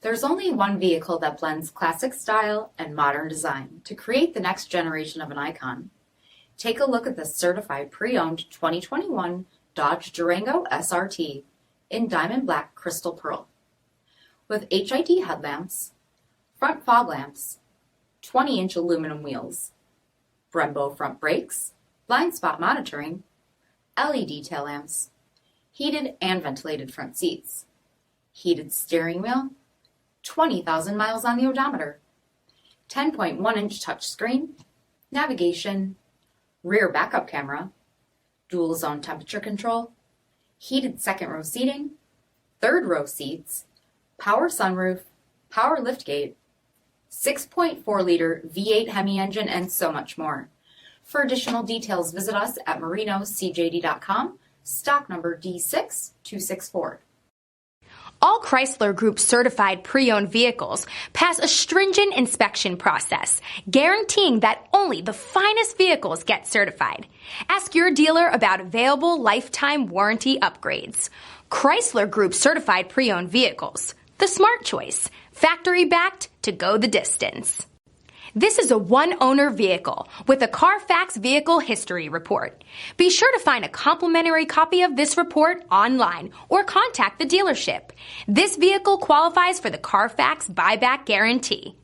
There's only one vehicle that blends classic style and modern design to create the next generation of an icon. Take a look at the certified pre-owned 2021 Dodge Durango SRT in diamond black crystal pearl. With HID headlamps, front fog lamps, 20-inch aluminum wheels, BREMBO front brakes, blind spot monitoring, LED tail lamps, heated and ventilated front seats, heated steering wheel, 20,000 miles on the odometer, 10.1-inch touchscreen, navigation, rear backup camera, dual zone temperature control, heated second row seating, third row seats, power sunroof, power liftgate, 6.4-liter V8 Hemi engine, and so much more. For additional details, visit us at marinocjd.com, stock number D6264. All Chrysler Group certified pre-owned vehicles pass a stringent inspection process, guaranteeing that only the finest vehicles get certified. Ask your dealer about available lifetime warranty upgrades. Chrysler Group certified pre-owned vehicles, the smart choice, factory backed to go the distance. This is a one-owner vehicle with a CARFAX vehicle history report. Be sure to find a complimentary copy of this report online or contact the dealership. This vehicle qualifies for the CARFAX buyback guarantee.